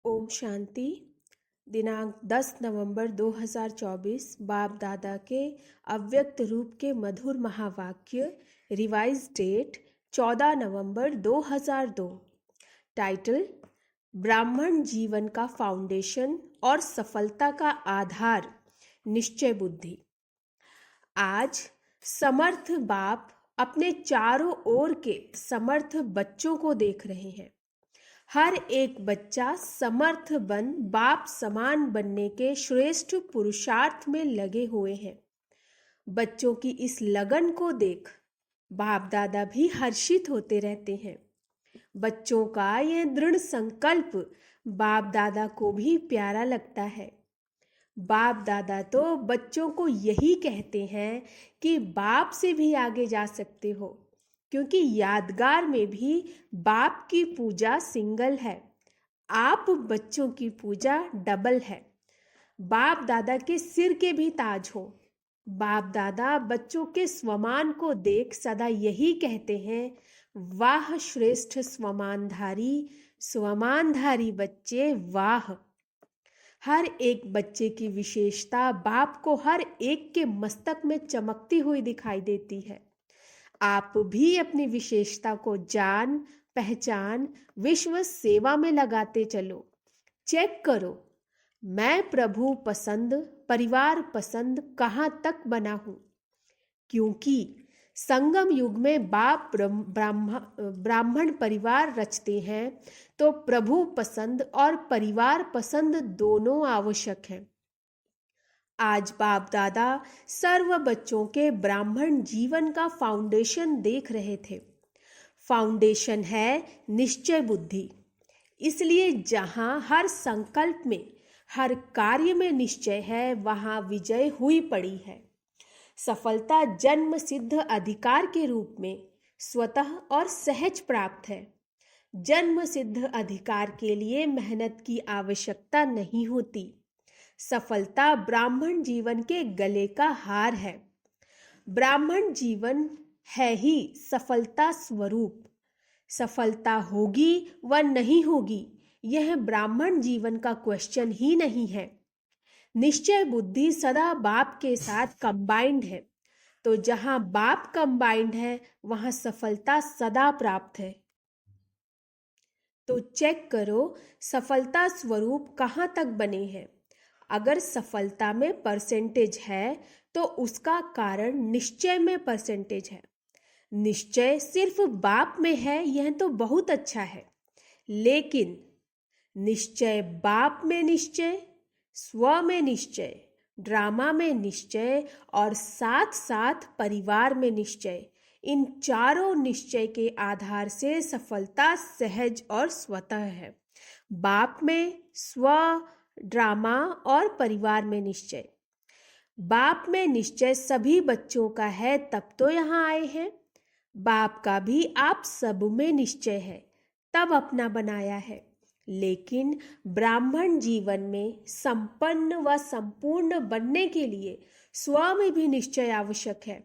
ओम शांति। दिनांक 10 नवंबर 2024। बाप दादा के अव्यक्त रूप के मधुर महावाक्य। रिवाइज डेट 14 नवंबर 2002। टाइटल: ब्राह्मण जीवन का फाउंडेशन और सफलता का आधार निश्चय बुद्धि। आज समर्थ बाप अपने चारों ओर के समर्थ बच्चों को देख रहे हैं। हर एक बच्चा समर्थ बन बाप समान बनने के श्रेष्ठ पुरुषार्थ में लगे हुए हैं। बच्चों की इस लगन को देख बाप दादा भी हर्षित होते रहते हैं। बच्चों का यह दृढ़ संकल्प बाप दादा को भी प्यारा लगता है। बाप दादा तो बच्चों को यही कहते हैं कि बाप से भी आगे जा सकते हो, क्योंकि यादगार में भी बाप की पूजा सिंगल है, आप बच्चों की पूजा डबल है। बाप दादा के सिर के भी ताज हो। बाप दादा बच्चों के स्वमान को देख सदा यही कहते हैं, वाह श्रेष्ठ स्वमानधारी, स्वमानधारी बच्चे वाह। हर एक बच्चे की विशेषता बाप को हर एक के मस्तक में चमकती हुई दिखाई देती है। आप भी अपनी विशेषता को जान पहचान विश्व सेवा में लगाते चलो। चेक करो, मैं प्रभु पसंद परिवार पसंद कहाँ तक बना हूँ, क्योंकि संगम युग में बाप ब्राह्मण परिवार रचते हैं, तो प्रभु पसंद और परिवार पसंद दोनों आवश्यक हैं। आज बाप दादा सर्व बच्चों के ब्राह्मण जीवन का फाउंडेशन देख रहे थे। फाउंडेशन है निश्चय बुद्धि। इसलिए जहां हर संकल्प में हर कार्य में निश्चय है, वहां विजय हुई पड़ी है। सफलता जन्म सिद्ध अधिकार के रूप में स्वतः और सहज प्राप्त है। जन्म सिद्ध अधिकार के लिए मेहनत की आवश्यकता नहीं होती। सफलता ब्राह्मण जीवन के गले का हार है। ब्राह्मण जीवन है ही सफलता स्वरूप। सफलता होगी व नहीं होगी, यह ब्राह्मण जीवन का क्वेश्चन ही नहीं है। निश्चय बुद्धि सदा बाप के साथ कंबाइंड है, तो जहां बाप कंबाइंड है वहां सफलता सदा प्राप्त है। तो चेक करो, सफलता स्वरूप कहाँ तक बने हैं। अगर सफलता में परसेंटेज है तो उसका कारण निश्चय में परसेंटेज है। निश्चय सिर्फ बाप में है, यह तो बहुत अच्छा है, लेकिन निश्चय बाप में निश्चय, स्व में निश्चय, ड्रामा में निश्चय और साथ साथ परिवार में निश्चय, इन चारों निश्चय के आधार से सफलता सहज और स्वतः है। बाप में स्व, ड्रामा और परिवार में निश्चय। बाप में निश्चय सभी बच्चों का है, तब तो यहाँ आए हैं। बाप का भी आप सब में निश्चय है, तब अपना बनाया है। लेकिन ब्राह्मण जीवन में संपन्न व संपूर्ण बनने के लिए स्व में भी निश्चय आवश्यक है।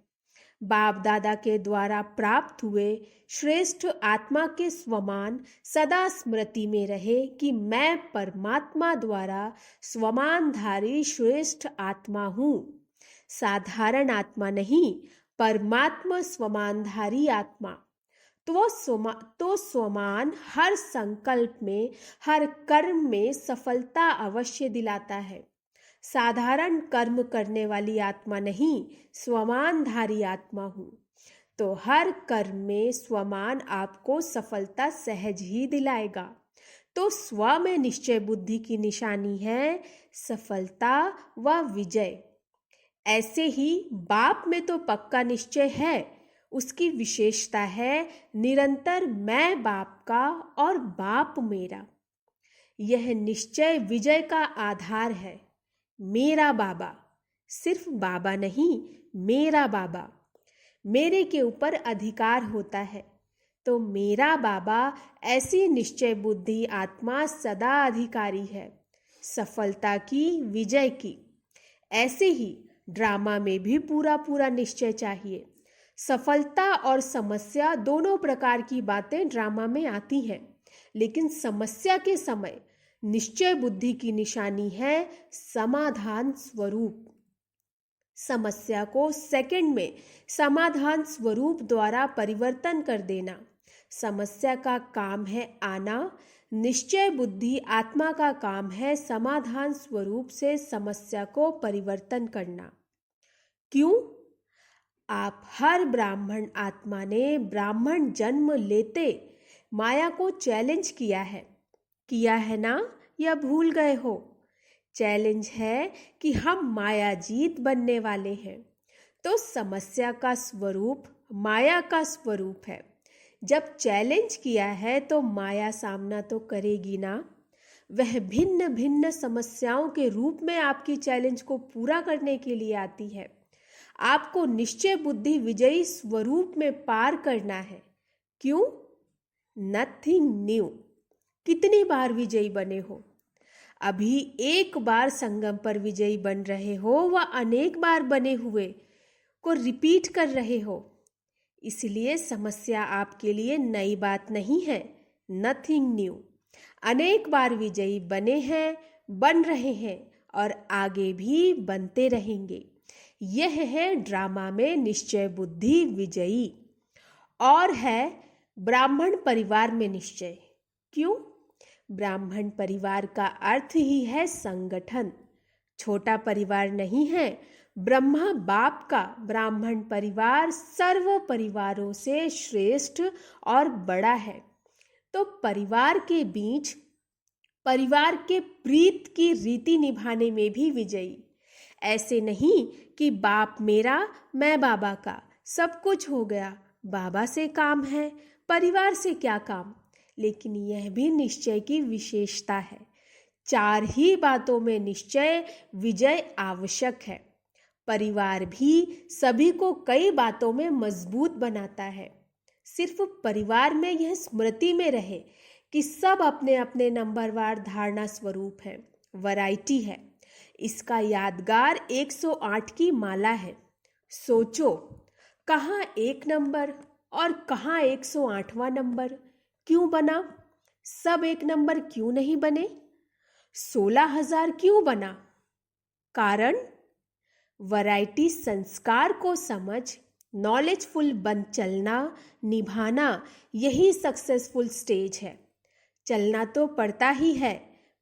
बाप दादा के द्वारा प्राप्त हुए श्रेष्ठ आत्मा के स्वमान सदा स्मृति में रहे कि मैं परमात्मा द्वारा स्वमानधारी श्रेष्ठ आत्मा हूँ। साधारण आत्मा नहीं, परमात्मा स्वमानधारी आत्मा। तो स्वमान हर संकल्प में हर कर्म में सफलता अवश्य दिलाता है। साधारण कर्म करने वाली आत्मा नहीं, स्वमानधारी आत्मा हूँ, तो हर कर्म में स्वमान आपको सफलता सहज ही दिलाएगा। तो स्व में निश्चय बुद्धि की निशानी है सफलता व विजय। ऐसे ही बाप में तो पक्का निश्चय है, उसकी विशेषता है निरंतर मैं बाप का और बाप मेरा। यह निश्चय विजय का आधार है। मेरा बाबा, सिर्फ बाबा नहीं, मेरा बाबा। मेरे के ऊपर अधिकार होता है, तो मेरा बाबा ऐसी निश्चय बुद्धि आत्मा सदा अधिकारी है, सफलता की, विजय की। ऐसे ही ड्रामा में भी पूरा पूरा निश्चय चाहिए। सफलता और समस्या दोनों प्रकार की बातें ड्रामा में आती हैं, लेकिन समस्या के समय निश्चय बुद्धि की निशानी है समाधान स्वरूप। समस्या को सेकंड में समाधान स्वरूप द्वारा परिवर्तन कर देना। समस्या का काम है आना, निश्चय बुद्धि आत्मा का काम है समाधान स्वरूप से समस्या को परिवर्तन करना। क्यों? आप हर ब्राह्मण आत्मा ने ब्राह्मण जन्म लेते माया को चैलेंज किया है ना, या भूल गए हो? चैलेंज है कि हम मायाजीत बनने वाले हैं। तो समस्या का स्वरूप माया का स्वरूप है। जब चैलेंज किया है तो माया सामना तो करेगी ना। वह भिन्न भिन्न समस्याओं के रूप में आपकी चैलेंज को पूरा करने के लिए आती है। आपको निश्चय बुद्धि विजयी स्वरूप में पार करना है। क्यों? Nothing new. कितनी बार विजयी बने हो? अभी एक बार संगम पर विजयी बन रहे हो व अनेक बार बने हुए को रिपीट कर रहे हो। इसलिए समस्या आपके लिए नई बात नहीं है, नथिंग न्यू। अनेक बार विजयी बने हैं, बन रहे हैं और आगे भी बनते रहेंगे। यह है ड्रामा में निश्चय बुद्धि विजयी। और है ब्राह्मण परिवार में निश्चय। क्यों? ब्राह्मण परिवार का अर्थ ही है संगठन। छोटा परिवार नहीं है। ब्रह्मा बाप का ब्राह्मण परिवार सर्व परिवारों से श्रेष्ठ और बड़ा है। तो परिवार के बीच परिवार के प्रीत की रीति निभाने में भी विजयी। ऐसे नहीं कि बाप मेरा मैं बाबा का, सब कुछ हो गया, बाबा से काम है, परिवार से क्या काम। लेकिन यह भी निश्चय की विशेषता है। चार ही बातों में निश्चय विजय आवश्यक है। परिवार भी सभी को कई बातों में मजबूत बनाता है। सिर्फ परिवार में यह स्मृति में रहे कि सब अपने अपने नंबरवार धारणा स्वरूप है, वैरायटी है। इसका यादगार 108 की माला है। सोचो, कहाँ एक नंबर और कहाँ 108वां नंबर क्यों बना? सब एक नंबर क्यों नहीं बने? 16,000 क्यों बना? कारण वैरायटी संस्कार को समझ नॉलेजफुल बन चलना, निभाना, यही सक्सेसफुल स्टेज है। चलना तो पड़ता ही है।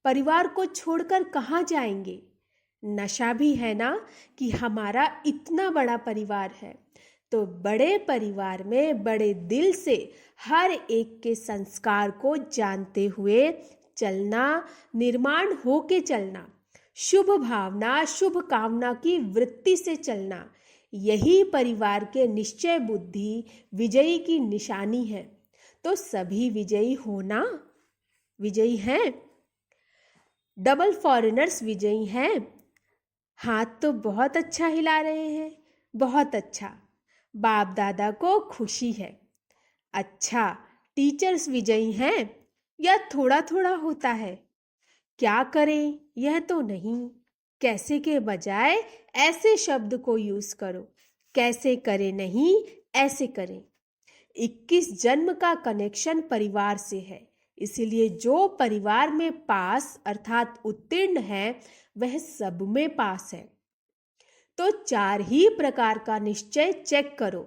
परिवार को छोड़कर कहाँ जाएंगे? नशा भी है ना कि हमारा इतना बड़ा परिवार है। तो बड़े परिवार में बड़े दिल से हर एक के संस्कार को जानते हुए चलना, निर्माण होके चलना, शुभ भावना शुभ कामना की वृत्ति से चलना, यही परिवार के निश्चय बुद्धि विजयी की निशानी है। तो सभी विजयी होना। विजयी हैं? डबल फॉरेनर्स विजयी हैं? हाथ तो बहुत अच्छा हिला रहे हैं। बहुत अच्छा। बाप दादा को खुशी है। अच्छा, टीचर्स विजयी हैं या थोड़ा थोड़ा होता है? क्या करें यह तो नहीं। कैसे के बजाय ऐसे शब्द को यूज करो। कैसे करें नहीं, ऐसे करें। 21 जन्म का कनेक्शन परिवार से है। इसलिए जो परिवार में पास अर्थात उत्तीर्ण है वह सब में पास है। तो चार ही प्रकार का निश्चय चेक करो,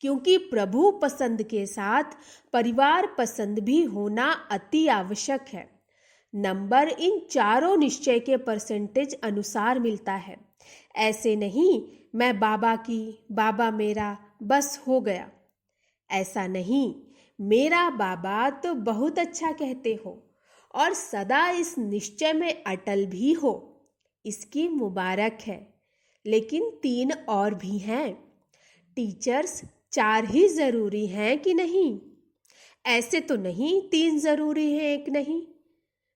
क्योंकि प्रभु पसंद के साथ परिवार पसंद भी होना अति आवश्यक है। नंबर इन चारों निश्चय के परसेंटेज अनुसार मिलता है। ऐसे नहीं मैं बाबा की, बाबा मेरा, बस हो गया। ऐसा नहीं, मेरा बाबा तो बहुत अच्छा कहते हो और सदा इस निश्चय में अटल भी हो, इसकी मुबारक है। लेकिन 3 और भी हैं। टीचर्स 4 ही जरूरी हैं कि नहीं? ऐसे तो नहीं 3 जरूरी है, 1 नहीं।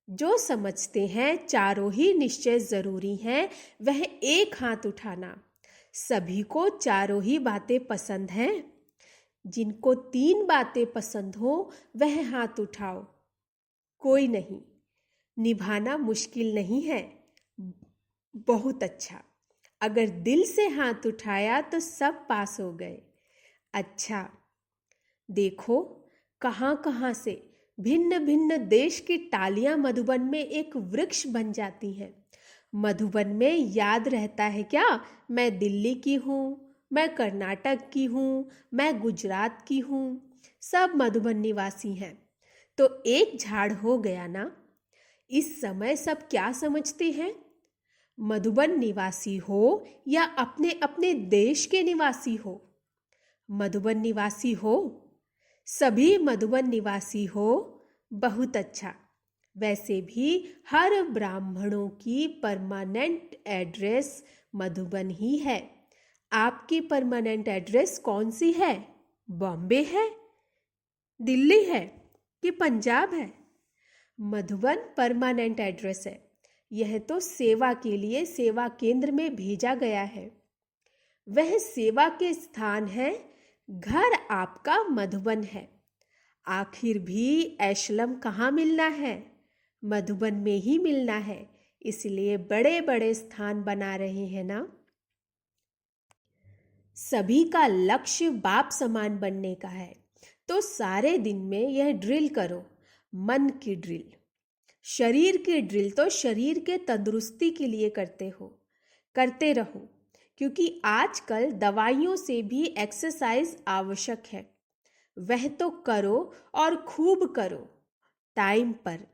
जो समझते हैं चारों ही निश्चय जरूरी हैं वह एक हाथ उठाना। सभी को चारों ही बातें पसंद हैं? जिनको 3 बातें पसंद हो वह हाथ उठाओ। कोई नहीं। निभाना मुश्किल नहीं है। बहुत अच्छा। अगर दिल से हाथ उठाया तो सब पास हो गए। अच्छा, देखो कहाँ कहाँ से भिन्न भिन्न देश की टालियां मधुबन में एक वृक्ष बन जाती हैं। मधुबन में याद रहता है क्या, मैं दिल्ली की हूँ, मैं कर्नाटक की हूँ, मैं गुजरात की हूँ, सब मधुबन निवासी हैं। तो एक झाड़ हो गया ना। इस समय सब क्या समझते हैं, मधुबन निवासी हो या अपने अपने देश के निवासी हो? मधुबन निवासी हो, सभी मधुबन निवासी हो, बहुत अच्छा। वैसे भी हर ब्राह्मणों की परमानेंट एड्रेस मधुबन ही है। आपकी परमानेंट एड्रेस कौन सी है? बॉम्बे है, दिल्ली है कि पंजाब है? मधुबन परमानेंट एड्रेस है। यह तो सेवा के लिए सेवा केंद्र में भेजा गया है। वह सेवा के स्थान है, घर आपका मधुबन है। आखिर भी एशलम कहाँ मिलना है? मधुबन में ही मिलना है। इसलिए बड़े बड़े स्थान बना रहे हैं ना। सभी का लक्ष्य बाप समान बनने का है, तो सारे दिन में यह ड्रिल करो, मन की ड्रिल। शरीर की ड्रिल तो शरीर के तंदुरुस्ती के लिए करते हो, करते रहो, क्योंकि आजकल दवाइयों से भी एक्सरसाइज आवश्यक है। वह तो करो और खूब करो, टाइम पर।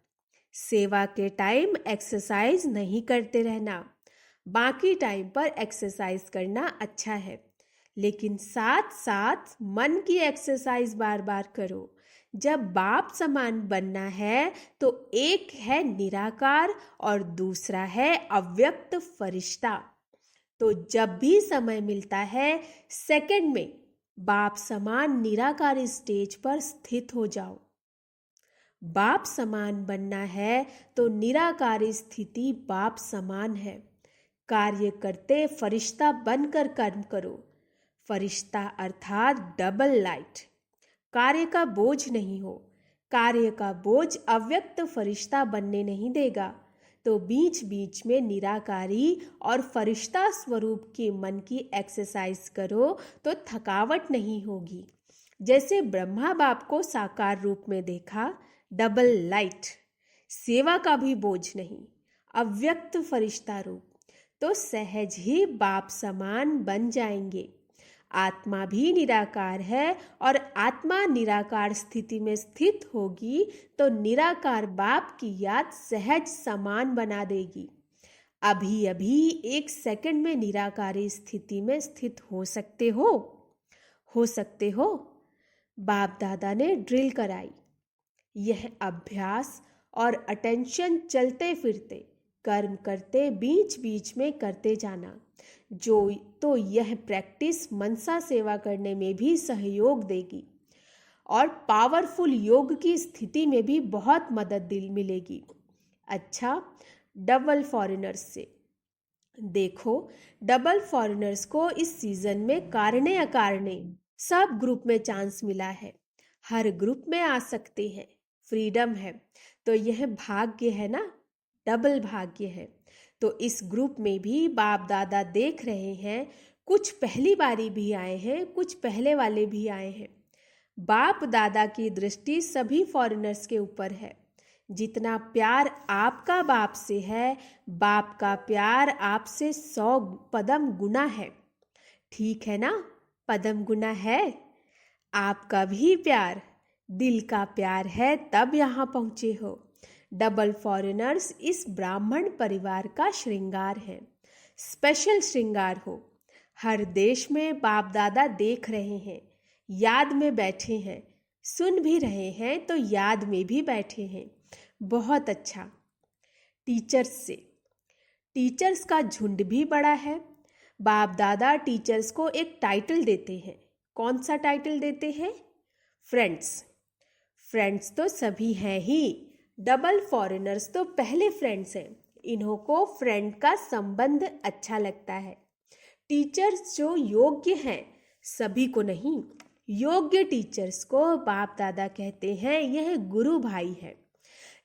सेवा के टाइम एक्सरसाइज नहीं करते रहना, बाकी टाइम पर एक्सरसाइज करना अच्छा है, लेकिन साथ साथ मन की एक्सरसाइज बार बार करो। जब बाप समान बनना है तो एक है निराकार और दूसरा है अव्यक्त फरिश्ता। तो जब भी समय मिलता है सेकंड में बाप समान निराकार स्टेज पर स्थित हो जाओ। बाप समान बनना है तो निराकारी स्थिति बाप समान है। कार्य करते फरिश्ता बनकर कर्म करो। फरिश्ता अर्थात डबल लाइट। कार्य का बोझ नहीं हो। कार्य का बोझ अव्यक्त फरिश्ता बनने नहीं देगा। तो बीच बीच में निराकारी और फरिश्ता स्वरूप के मन की एक्सरसाइज करो तो थकावट नहीं होगी। जैसे ब्रह्मा बाप को साकार रूप में देखा, डबल लाइट, सेवा का भी बोझ नहीं, अव्यक्त फरिश्ता रूप, तो सहज ही बाप समान बन जाएंगे। आत्मा भी निराकार है और आत्मा निराकार स्थिति में स्थित होगी तो निराकार बाप की याद सहज समान बना देगी। अभी अभी एक सेकंड में निराकारी स्थिति में स्थित हो सकते हो। बाप दादा ने ड्रिल कराई। यह अभ्यास और अटेंशन चलते फिरते कर्म करते बीच बीच में करते जाना, जो तो यह प्रैक्टिस मनसा सेवा करने में भी सहयोग देगी और पावरफुल योग की स्थिति में भी बहुत मदद मिलेगी। अच्छा, डबल फॉरेनर्स से देखो, डबल फॉरेनर्स को इस सीजन में कारणे अकारणे सब ग्रुप में चांस मिला है। हर ग्रुप में आ सकते हैं, फ्रीडम है। तो यह भाग्य है ना, डबल भाग्य है। तो इस ग्रुप में भी बाप दादा देख रहे हैं, कुछ पहली बारी भी आए हैं, कुछ पहले वाले भी आए हैं। बाप दादा की दृष्टि सभी फॉरेनर्स के ऊपर है। जितना प्यार आपका बाप से है, बाप का प्यार आपसे 100 पदम गुना है। ठीक है ना, पदम गुना है। आपका भी प्यार, दिल का प्यार है, तब यहाँ पहुँचे हो। डबल फॉरेनर्स इस ब्राह्मण परिवार का श्रृंगार है, स्पेशल श्रृंगार हो। हर देश में बाप दादा देख रहे हैं, याद में बैठे हैं, सुन भी रहे हैं तो याद में भी बैठे हैं। बहुत अच्छा। टीचर्स का झुंड भी बड़ा है। बाप दादा टीचर्स को एक टाइटल देते हैं। कौन सा टाइटल देते हैं? फ्रेंड्स तो सभी हैं ही, डबल फॉरेनर्स तो पहले फ्रेंड्स हैं। इन्हों को फ्रेंड का संबंध अच्छा लगता है। टीचर्स जो योग्य हैं, सभी को नहीं, योग्य टीचर्स को बाप दादा कहते हैं, यह गुरु भाई है।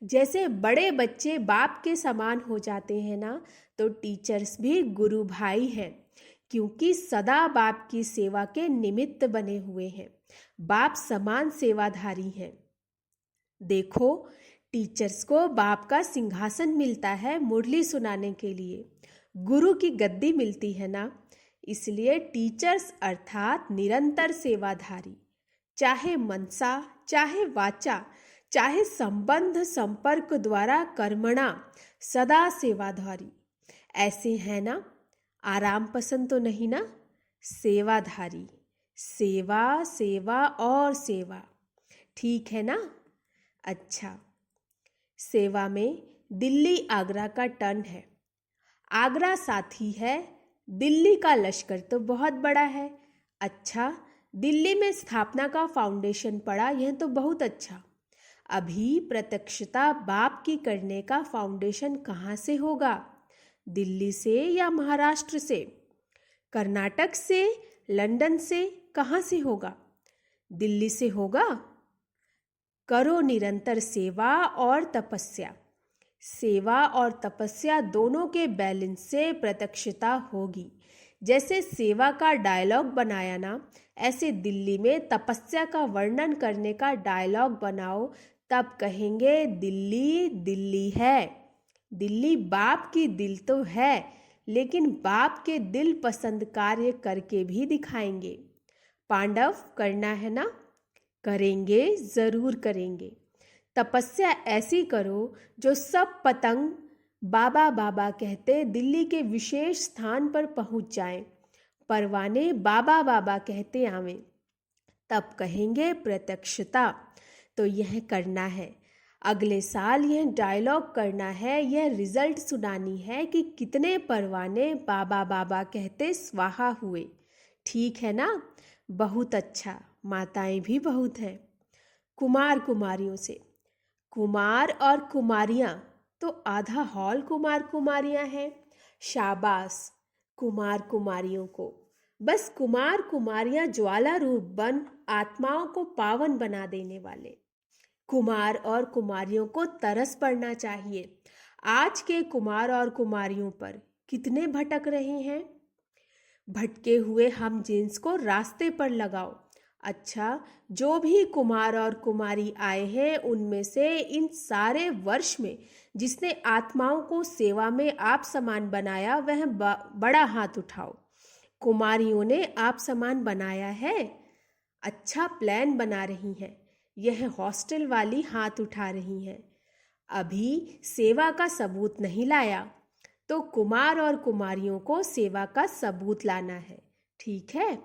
जैसे बड़े बच्चे बाप के समान हो जाते हैं ना, तो टीचर्स भी गुरु भाई हैं, क्योंकि सदा बाप की सेवा के निमित्त बने हुए हैं। बाप समान सेवाधारी हैं। देखो, टीचर्स को बाप का सिंहासन मिलता है मुरली सुनाने के लिए, गुरु की गद्दी मिलती है ना। इसलिए टीचर्स अर्थात निरंतर सेवाधारी, चाहे मनसा, चाहे वाचा, चाहे संबंध संपर्क द्वारा कर्मणा, सदा सेवाधारी। ऐसे हैं ना, आराम पसंद तो नहीं ना, सेवाधारी, सेवा सेवा और सेवा, ठीक है ना। अच्छा, सेवा में दिल्ली आगरा का टर्न है। आगरा साथी है, दिल्ली का लश्कर तो बहुत बड़ा है। अच्छा, दिल्ली में स्थापना का फाउंडेशन पड़ा, यह तो बहुत अच्छा। अभी प्रत्यक्षता बाप की करने का फाउंडेशन कहाँ से होगा? दिल्ली से या महाराष्ट्र से, कर्नाटक से, लंदन से, कहाँ से होगा? दिल्ली से होगा। करो निरंतर सेवा और तपस्या। सेवा और तपस्या दोनों के बैलेंस से प्रत्यक्षता होगी। जैसे सेवा का डायलॉग बनाया ना, ऐसे दिल्ली में तपस्या का वर्णन करने का डायलॉग बनाओ, तब कहेंगे दिल्ली दिल्ली है। दिल्ली बाप की दिल तो है, लेकिन बाप के दिल पसंद कार्य करके भी दिखाएंगे। पांडव करना है ना, करेंगे, जरूर करेंगे। तपस्या ऐसी करो जो सब पतंग बाबा बाबा कहते दिल्ली के विशेष स्थान पर पहुंच जाएं, परवाने बाबा बाबा कहते आवें, तब कहेंगे प्रत्यक्षता। तो यह करना है, अगले साल यह डायलॉग करना है, यह रिजल्ट सुनानी है कि कितने परवाने बाबा बाबा कहते स्वाहा हुए। ठीक है ना, बहुत अच्छा। माताएं भी बहुत हैं। कुमार कुमारियों से, कुमार और कुमारियां तो आधा हॉल कुमार कुमारियां हैं। शाबाश कुमार कुमारियों को। बस कुमार कुमारियां ज्वाला रूप बन आत्माओं को पावन बना देने वाले। कुमार और कुमारियों को तरस पड़ना चाहिए। आज के कुमार और कुमारियों पर कितने भटक रहे हैं। भटके हुए हम जिन्स को रास्ते पर लगाओ। अच्छा, जो भी कुमार और कुमारी आए हैं, उनमें से इन सारे वर्ष में जिसने आत्माओं को सेवा में आप समान बनाया, वह बड़ा हाथ उठाओ। कुमारियों ने आप समान बनाया है। अच्छा प्लान बना रही हैं। यह हॉस्टल वाली हाथ उठा रही हैं। अभी सेवा का सबूत नहीं लाया, तो कुमार और कुमारियों को सेवा का सबूत लाना है। ठीक है।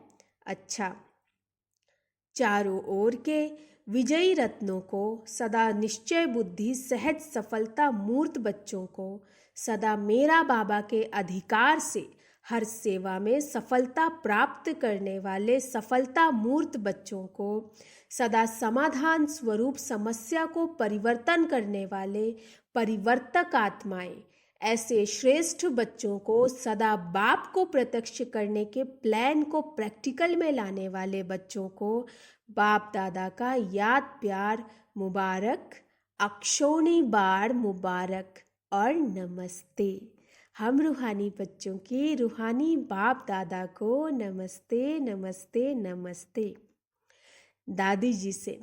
अच्छा, चारों ओर के विजयी रत्नों को, सदा निश्चय बुद्धि सहज सफलता मूर्त बच्चों को, सदा मेरा बाबा के अधिकार से हर सेवा में सफलता प्राप्त करने वाले सफलता मूर्त बच्चों को, सदा समाधान स्वरूप समस्या को परिवर्तन करने वाले परिवर्तक आत्माएं, ऐसे श्रेष्ठ बच्चों को, सदा बाप को प्रत्यक्ष करने के प्लान को प्रैक्टिकल में लाने वाले बच्चों को बाप दादा का याद प्यार मुबारक, अक्षोणी बाढ़ मुबारक और नमस्ते। हम रूहानी बच्चों की रूहानी बाप दादा को नमस्ते नमस्ते नमस्ते। दादी जी से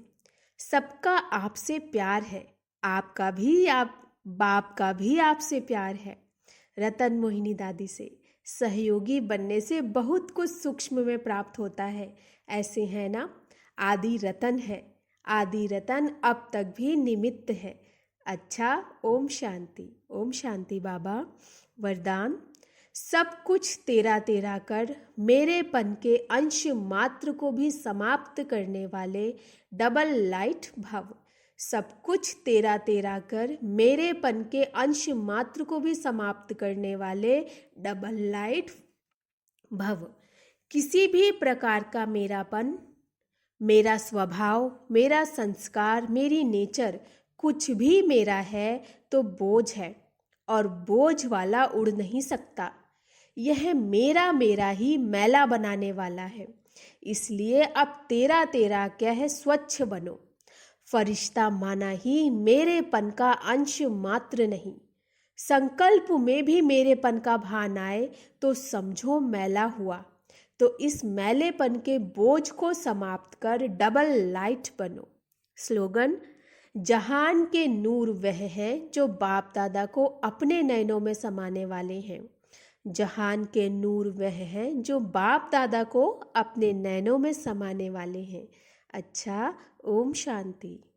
सबका आपसे प्यार है, आपका भी, आप बाप का भी आपसे प्यार है। रतन मोहिनी दादी से सहयोगी बनने से बहुत कुछ सूक्ष्म में प्राप्त होता है। ऐसे हैं ना, आदि रतन है, आदि रतन अब तक भी निमित्त है। अच्छा, ओम शांति, ओम शांति बाबा। वरदान, सब कुछ तेरा तेरा कर मेरेपन के अंश मात्र को भी समाप्त करने वाले डबल लाइट भव। सब कुछ तेरा तेरा कर मेरेपन के अंश मात्र को भी समाप्त करने वाले डबल लाइट भव। किसी भी प्रकार का मेरापन, मेरा स्वभाव, मेरा संस्कार, मेरी नेचर, कुछ भी मेरा है तो बोझ है, और बोझ वाला उड़ नहीं सकता। यह मेरा मेरा ही मैला बनाने वाला है। इसलिए अब तेरा तेरा कह स्वच्छ बनो। फरिश्ता माना ही मेरेपन का अंश मात्र नहीं। संकल्प में भी मेरेपन का भान आए तो समझो मैला हुआ। तो इस मैलेपन के बोझ को समाप्त कर डबल लाइट बनो। स्लोगन, जहान के नूर वह हैं जो बाप दादा को अपने नैनों में समाने वाले हैं। जहान के नूर वह हैं जो बाप दादा को अपने नैनों में समाने वाले हैं। अच्छा, ओम शांति।